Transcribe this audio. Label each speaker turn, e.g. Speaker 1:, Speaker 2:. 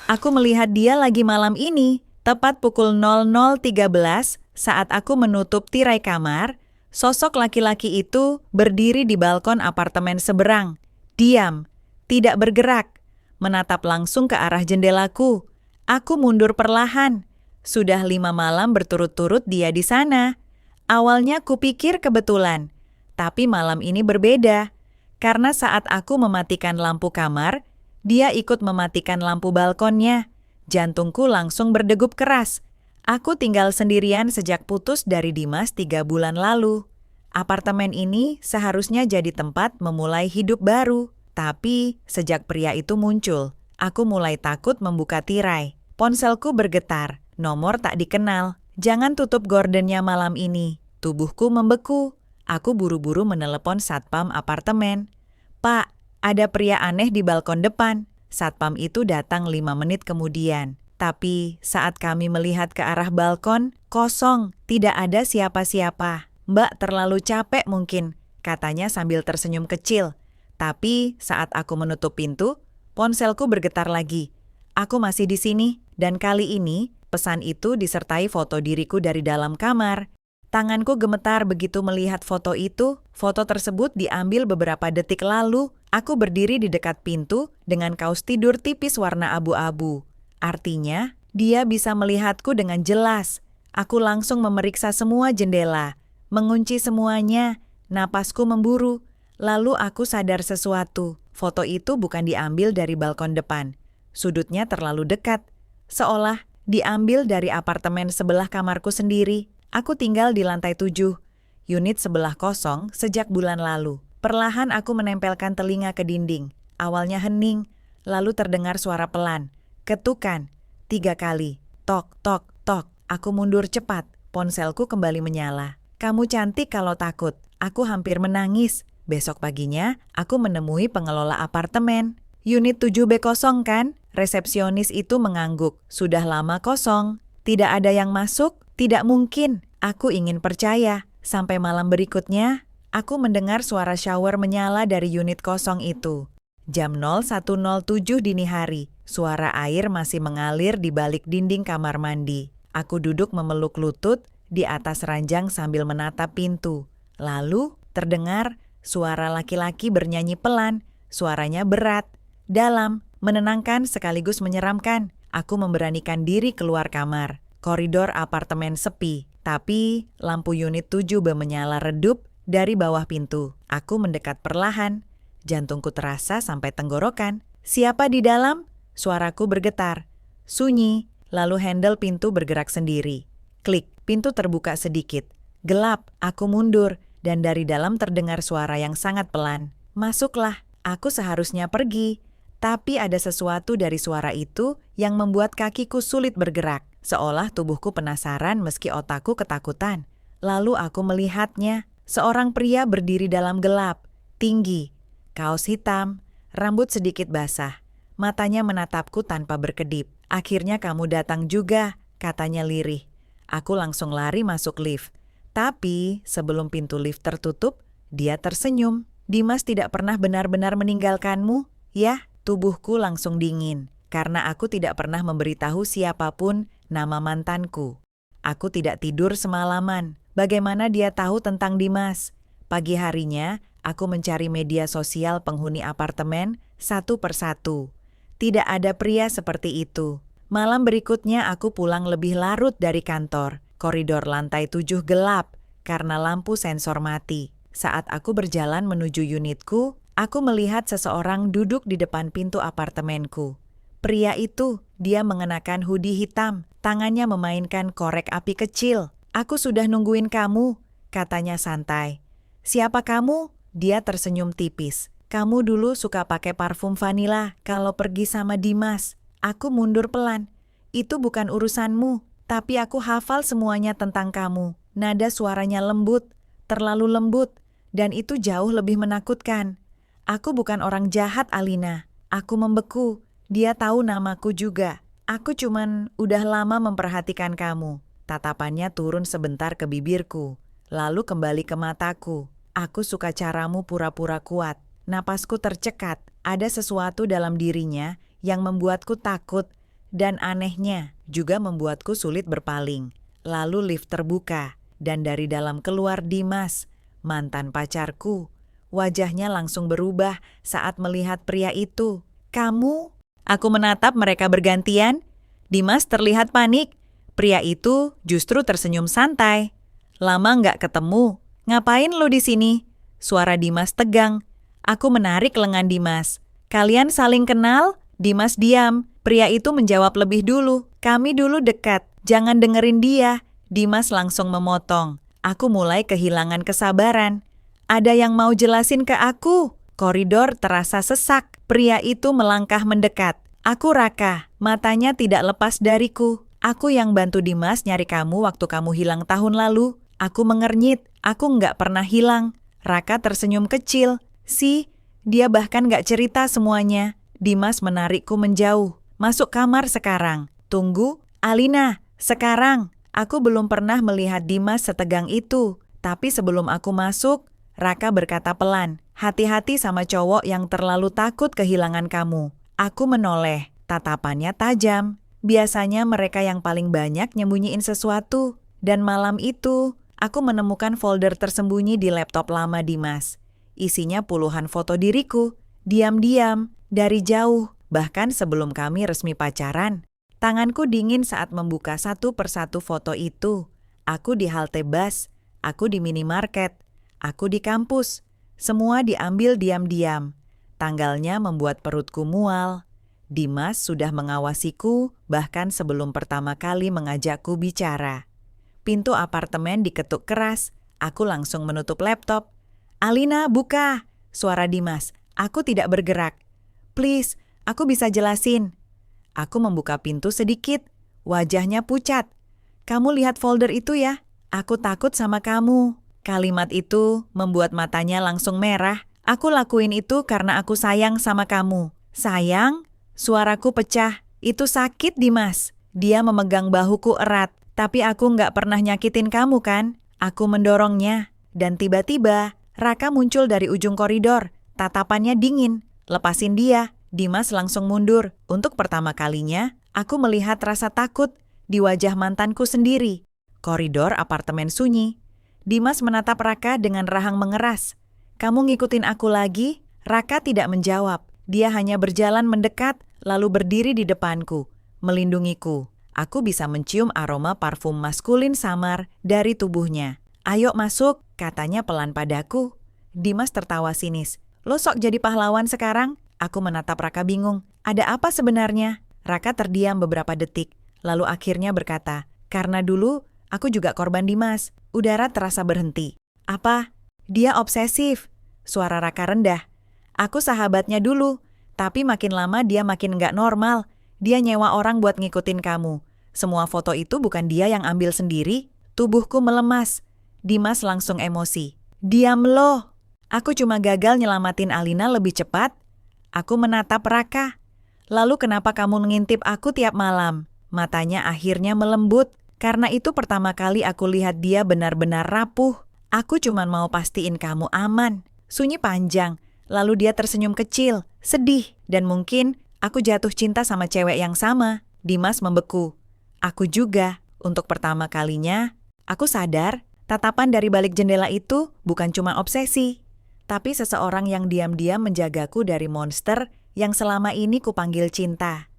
Speaker 1: Aku melihat dia lagi malam ini, tepat pukul 00.13 saat aku menutup tirai kamar, sosok laki-laki itu berdiri di balkon apartemen seberang. Diam, tidak bergerak, menatap langsung ke arah jendelaku. Aku mundur perlahan. Sudah 5 malam berturut-turut dia di sana. Awalnya kupikir kebetulan, tapi malam ini berbeda. Karena saat aku mematikan lampu kamar, dia ikut mematikan lampu balkonnya. Jantungku langsung berdegup keras. Aku tinggal sendirian sejak putus dari Dimas 3 bulan lalu. Apartemen ini seharusnya jadi tempat memulai hidup baru. Tapi sejak pria itu muncul, aku mulai takut membuka tirai. Ponselku bergetar, nomor tak dikenal. Jangan tutup gordennya malam ini. Tubuhku membeku. Aku buru-buru menelepon satpam apartemen. Pak, ada pria aneh di balkon depan. Satpam itu datang 5 menit kemudian. Tapi saat kami melihat ke arah balkon, kosong, tidak ada siapa-siapa. Mbak terlalu capek mungkin, katanya sambil tersenyum kecil. Tapi saat aku menutup pintu, ponselku bergetar lagi. Aku masih di sini, dan kali ini pesan itu disertai foto diriku dari dalam kamar. Tanganku gemetar begitu melihat foto itu. Foto tersebut diambil beberapa detik lalu. Aku berdiri di dekat pintu dengan kaos tidur tipis warna abu-abu. Artinya, dia bisa melihatku dengan jelas. Aku langsung memeriksa semua jendela, mengunci semuanya. Napasku memburu. Lalu aku sadar sesuatu. Foto itu bukan diambil dari balkon depan. Sudutnya terlalu dekat. Seolah diambil dari apartemen sebelah kamarku sendiri. Aku tinggal di lantai 7. Unit sebelah kosong sejak bulan lalu. Perlahan aku menempelkan telinga ke dinding. Awalnya hening, lalu terdengar suara pelan. Ketukan. 3 kali. Tok, tok, tok. Aku mundur cepat. Ponselku kembali menyala. Kamu cantik kalau takut. Aku hampir menangis. Besok paginya, aku menemui pengelola apartemen. Unit 7B kosong kan? Resepsionis itu mengangguk. Sudah lama kosong. Tidak ada yang masuk? Tidak mungkin. Aku ingin percaya. Sampai malam berikutnya, aku mendengar suara shower menyala dari unit kosong itu. Jam 01.07 dini hari. Suara air masih mengalir di balik dinding kamar mandi. Aku duduk memeluk lutut di atas ranjang sambil menatap pintu. Lalu, terdengar suara laki-laki bernyanyi pelan. Suaranya berat, dalam, menenangkan sekaligus menyeramkan. Aku memberanikan diri keluar kamar. Koridor apartemen sepi, tapi lampu unit 7B menyala redup dari bawah pintu. Aku mendekat perlahan. Jantungku terasa sampai tenggorokan. Siapa di dalam? Suaraku bergetar. Sunyi, lalu handle pintu bergerak sendiri. Klik, pintu terbuka sedikit. Gelap, aku mundur, dan dari dalam terdengar suara yang sangat pelan. Masuklah, aku seharusnya pergi. Tapi ada sesuatu dari suara itu yang membuat kakiku sulit bergerak. Seolah tubuhku penasaran meski otakku ketakutan. Lalu aku melihatnya, seorang pria berdiri dalam gelap, tinggi, kaos hitam, rambut sedikit basah. Matanya menatapku tanpa berkedip. Akhirnya kamu datang juga, katanya lirih. Aku langsung lari masuk lift. Tapi sebelum pintu lift tertutup, dia tersenyum. Dimas tidak pernah benar-benar meninggalkanmu, ya? Tubuhku langsung dingin, karena aku tidak pernah memberitahu siapapun nama mantanku. Aku tidak tidur semalaman. Bagaimana dia tahu tentang Dimas? Pagi harinya, aku mencari media sosial penghuni apartemen satu persatu. Tidak ada pria seperti itu. Malam berikutnya aku pulang lebih larut dari kantor. Koridor lantai 7 gelap karena lampu sensor mati. Saat aku berjalan menuju unitku, aku melihat seseorang duduk di depan pintu apartemenku. Pria itu, dia mengenakan hoodie hitam, tangannya memainkan korek api kecil. Aku sudah nungguin kamu, katanya santai. Siapa kamu? Dia tersenyum tipis. Kamu dulu suka pakai parfum vanila kalau pergi sama Dimas. Aku mundur pelan. Itu bukan urusanmu, tapi aku hafal semuanya tentang kamu. Nada suaranya lembut, terlalu lembut, dan itu jauh lebih menakutkan. Aku bukan orang jahat, Alina. Aku membeku. Dia tahu namaku juga. Aku cuman udah lama memperhatikan kamu. Tatapannya turun sebentar ke bibirku, lalu kembali ke mataku. Aku suka caramu pura-pura kuat. Napasku tercekat. Ada sesuatu dalam dirinya yang membuatku takut Dan anehnya, juga membuatku sulit berpaling. Lalu lift terbuka, dan dari dalam keluar Dimas, mantan pacarku. Wajahnya langsung berubah saat melihat pria itu. "Kamu?" Aku menatap mereka bergantian. Dimas terlihat panik. Pria itu justru tersenyum santai. "Lama nggak ketemu. Ngapain lu di sini?" Suara Dimas tegang. Aku menarik lengan Dimas. "Kalian saling kenal?" Dimas diam. Pria itu menjawab lebih dulu. "Kami dulu dekat. Jangan dengerin dia." Dimas langsung memotong. Aku mulai kehilangan kesabaran. "Ada yang mau jelasin ke aku?" Koridor terasa sesak. Pria itu melangkah mendekat. "Aku Raka." Matanya tidak lepas dariku. "Aku yang bantu Dimas nyari kamu waktu kamu hilang tahun lalu." Aku mengernyit. "Aku nggak pernah hilang." Raka tersenyum kecil. Dia bahkan nggak cerita semuanya." Dimas menarikku menjauh. "Masuk kamar sekarang." "Tunggu, Alina, sekarang." Aku belum pernah melihat Dimas setegang itu. Tapi sebelum aku masuk, Raka berkata pelan, "Hati-hati sama cowok yang terlalu takut kehilangan kamu." Aku menoleh, tatapannya tajam. Biasanya mereka yang paling banyak nyembunyiin sesuatu. Dan malam itu, aku menemukan folder tersembunyi di laptop lama Dimas. Isinya puluhan foto diriku, diam-diam, dari jauh, bahkan sebelum kami resmi pacaran. Tanganku dingin saat membuka satu persatu foto itu. Aku di halte bus, aku di minimarket, aku di kampus. Semua diambil diam-diam. Tanggalnya membuat perutku mual. Dimas sudah mengawasiku bahkan sebelum pertama kali mengajakku bicara. Pintu apartemen diketuk keras. Aku langsung menutup laptop. "Alina, buka!" Suara Dimas. Aku tidak bergerak. "Please, aku bisa jelasin." Aku membuka pintu sedikit. Wajahnya pucat. "Kamu lihat folder itu ya? Aku takut sama kamu." Kalimat itu membuat matanya langsung merah. "Aku lakuin itu karena aku sayang sama kamu." "Sayang?" Suaraku pecah. "Itu sakit, Dimas." Dia memegang bahuku erat. "Tapi aku nggak pernah nyakitin kamu kan?" Aku mendorongnya. Dan tiba-tiba, Raka muncul dari ujung koridor. Tatapannya dingin. "Lepasin dia." Dimas langsung mundur. Untuk pertama kalinya, aku melihat rasa takut di wajah mantanku sendiri. Koridor apartemen sunyi. Dimas menatap Raka dengan rahang mengeras. "Kamu ngikutin aku lagi?" Raka tidak menjawab. Dia hanya berjalan mendekat, lalu berdiri di depanku, melindungiku. Aku bisa mencium aroma parfum maskulin samar dari tubuhnya. "Ayo masuk," katanya pelan padaku. Dimas tertawa sinis. "Lo sok jadi pahlawan sekarang?" Aku menatap Raka bingung. "Ada apa sebenarnya?" Raka terdiam beberapa detik, lalu akhirnya berkata, "Karena dulu aku juga korban Dimas." Udara terasa berhenti. "Apa?" "Dia obsesif." Suara Raka rendah. "Aku sahabatnya dulu, tapi makin lama dia makin nggak normal. Dia nyewa orang buat ngikutin kamu. Semua foto itu bukan dia yang ambil sendiri." Tubuhku melemas. Dimas langsung emosi. "Diam lo. Aku cuma gagal nyelamatin Alina lebih cepat." Aku menatap Raka. "Lalu kenapa kamu ngintip aku tiap malam?" Matanya akhirnya melembut. "Karena itu pertama kali aku lihat dia benar-benar rapuh. Aku cuma mau pastiin kamu aman." Sunyi panjang. Lalu dia tersenyum kecil, sedih. Dan mungkin aku jatuh cinta sama cewek yang sama. Dimas membeku. Aku juga. Untuk pertama kalinya, aku sadar tatapan dari balik jendela itu bukan cuma obsesi. Tapi seseorang yang diam-diam menjagaku dari monster yang selama ini kupanggil cinta.